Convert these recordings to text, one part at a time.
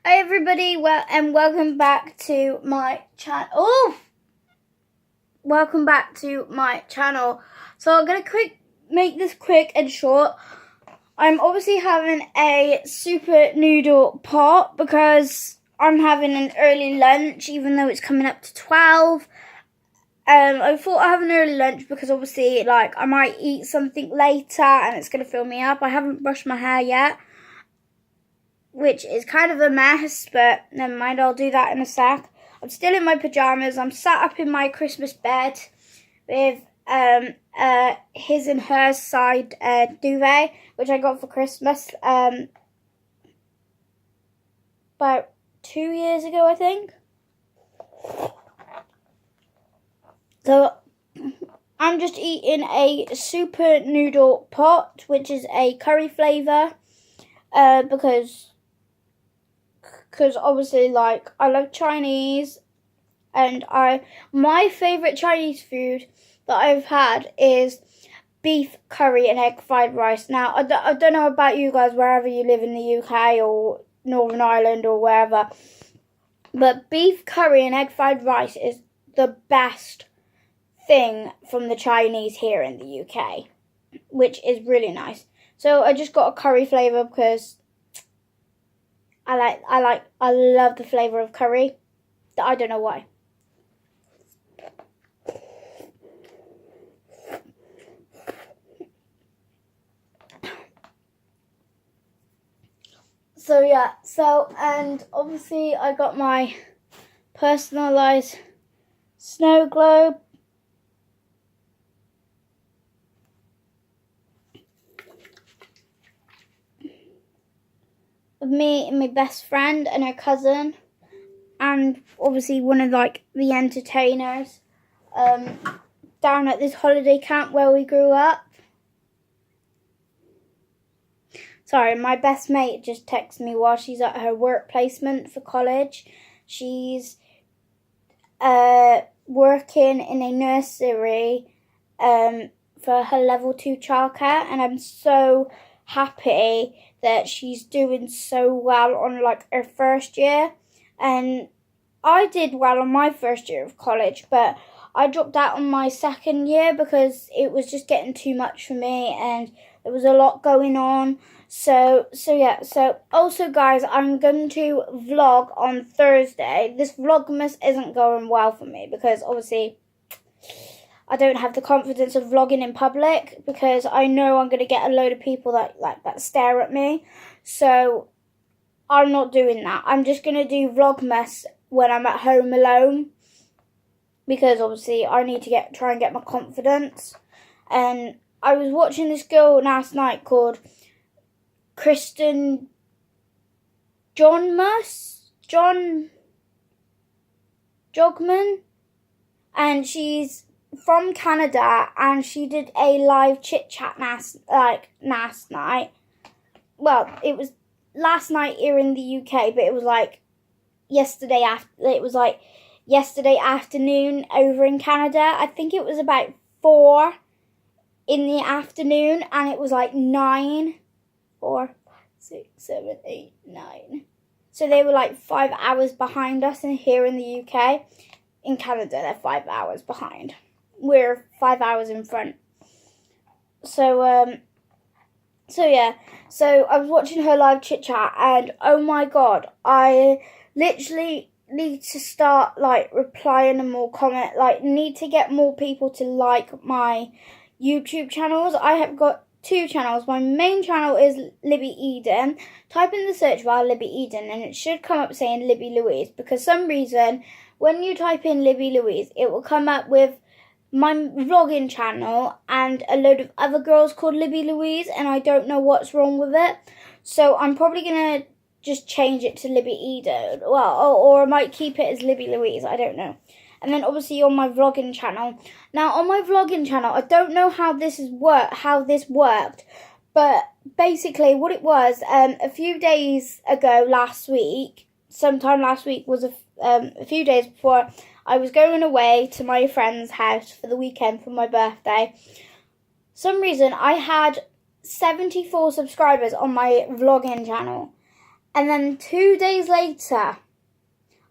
Hi everybody, and welcome back to my channel. Welcome back to my channel. So I'm gonna make this quick and short. I'm obviously having a super noodle pot because I'm having an early lunch, even though it's coming up to 12. I thought I'd have an early lunch because obviously, like, I might eat something later and it's gonna fill me up. I haven't brushed my hair yet, which is kind of a mess, but never mind, I'll do that in a sec. I'm still in my pyjamas. I'm sat up in my Christmas bed with his and her side duvet, which I got for Christmas about 2 years ago, I think. So I'm just eating a super noodle pot, which is a curry flavour, because obviously, like, I love Chinese, and my favourite Chinese food that I've had is beef curry and egg fried rice. Now, I don't know about you guys, wherever you live in the UK or Northern Ireland or wherever, but beef curry and egg fried rice is the best thing from the Chinese here in the UK, which is really nice. So I just got a curry flavour because I love the flavour of curry. I don't know why. So yeah, and obviously I got my personalised snow globe. Of me and my best friend and her cousin, and obviously one of, like, the entertainers down at this holiday camp where we grew up. Sorry, my best mate just texted me while she's at her work placement for college. She's working in a nursery for her level 2 childcare, and I'm so happy that she's doing so well on, like, her first year. And I did well on my first year of college, but I dropped out on my second year because it was just getting too much for me and there was a lot going on. So yeah, also guys, I'm going to vlog on Thursday. This vlogmas isn't going well for me because obviously I don't have the confidence of vlogging in public because I know I'm going to get a load of people that stare at me. So I'm not doing that. I'm just going to do vlogmas when I'm at home alone because obviously I need to try and get my confidence. And I was watching this girl last night called Kristen Jogman, and she's from Canada, and she did a live chit chat last night. Well, it was last night here in the UK, but it was like yesterday afternoon over in Canada. I think it was about 4 in the afternoon, and it was like 9, 4, 5, 6, 7, 8, 9. So they were like 5 hours behind us here in the UK. In Canada, they're 5 hours behind. We're 5 hours in front. So yeah. So I was watching her live chit chat, and oh my god, I literally need to start, like, replying and more comment, like, need to get more people to like my YouTube channels. I have got 2 channels. My main channel is Libby Eden. Type in the search bar Libby Eden and it should come up saying Libby Louise, because some reason when you type in Libby Louise it will come up with my vlogging channel and a load of other girls called Libby Louise, and I don't know what's wrong with it. So I'm probably going to just change it to Libby Eden. Well, or I might keep it as Libby Louise. I don't know. And then obviously on my vlogging channel. Now on my vlogging channel, I don't know how this worked, but basically what it was, a few days ago sometime last week was a few days before I was going away to my friend's house for the weekend for my birthday. Some reason I had 74 subscribers on my vlogging channel, And then 2 days later,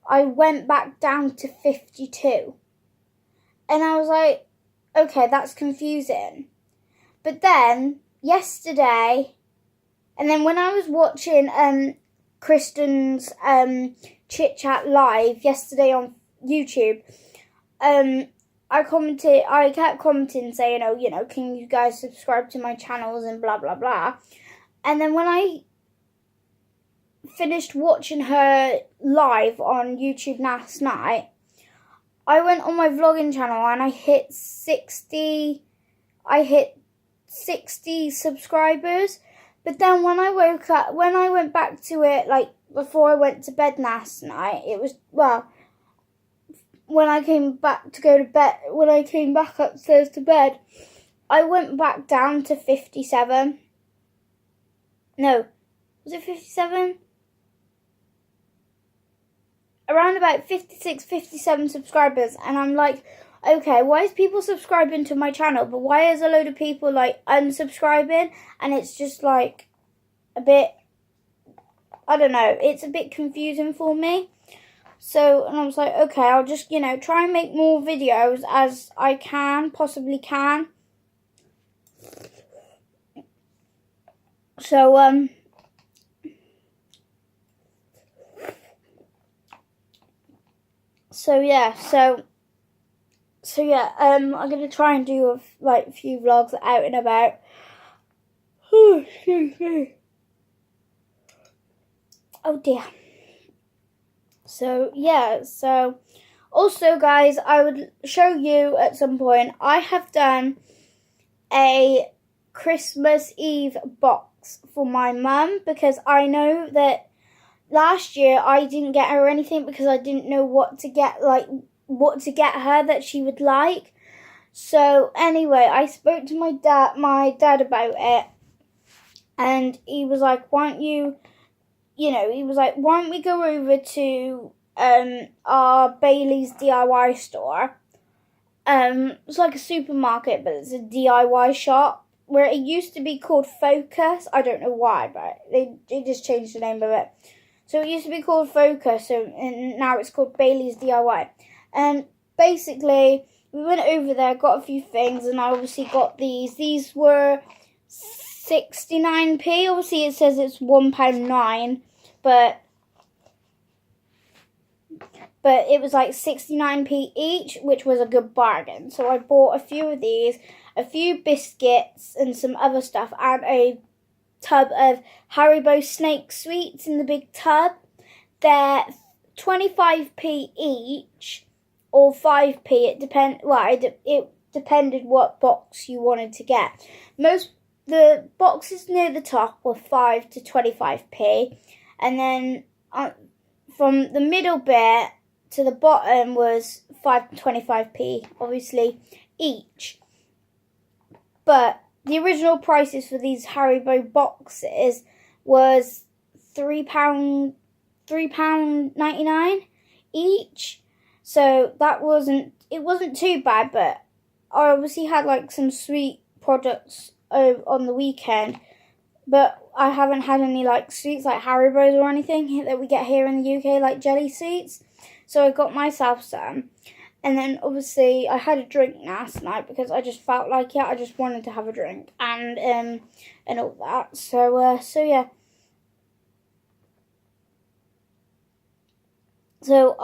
I went back down to 52. And I was like, okay, that's confusing. But then, yesterday, and then when I was watching Kristen's Chit Chat live yesterday on YouTube, I kept commenting saying, oh, you know, can you guys subscribe to my channels and blah, blah, blah. And then when I finished watching her live on YouTube last night, I went on my vlogging channel and I hit 60 subscribers. But then when I woke up, when I went back to it, like before I went to bed last night, it was, well, when I came back to go to bed, when I came back upstairs to bed, I went back down to 57. No, was it 57? Around about 56, 57 subscribers. And I'm like, okay, why is people subscribing to my channel? But why is a load of people like unsubscribing? And it's just like a bit, I don't know, it's a bit confusing for me. So, and I was like, okay, I'll just, you know, try and make more videos as I possibly can. So, I'm going to try and do a few vlogs out and about. Oh, excuse me. Oh dear. So, yeah, so also, guys, I would show you at some point, I have done a Christmas Eve box for my mum because I know that last year I didn't get her anything because I didn't know what to get her that she would like. So, anyway, I spoke to my dad about it, and he was like, why don't we go over to our Bailey's DIY store. It's like a supermarket, but it's a DIY shop, where it used to be called Focus. I don't know why, but they just changed the name of it. So it used to be called Focus, and now it's called Bailey's DIY. And basically, we went over there, got a few things, and I obviously got these. These were 69p. Obviously, it says it's £1.09, but it was like 69p each, which was a good bargain. So I bought a few of these, a few biscuits and some other stuff, and a tub of Haribo snake sweets in the big tub. They're 25p each, or 5p. It depended what box you wanted to get. The boxes near the top were 5 to 25p, and then from the middle bit to the bottom was 5 to 25p, obviously, each. But the original prices for these Haribo boxes was £3.99 each. So it wasn't too bad, but I obviously had like some sweet products on the weekend, but I haven't had any like sweets like Haribo's or anything that we get here in the UK, like jelly sweets. So I got myself some. And then obviously I had a drink last night because I just felt like it. I just wanted to have a drink and all that. So yeah. So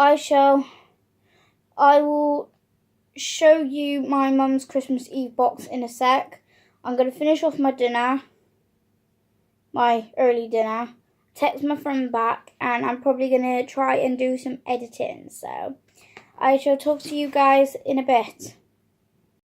I will show you my mum's Christmas Eve box in a sec. I'm going to finish off my dinner, my early dinner, text my friend back, and I'm probably going to try and do some editing. So I shall talk to you guys in a bit.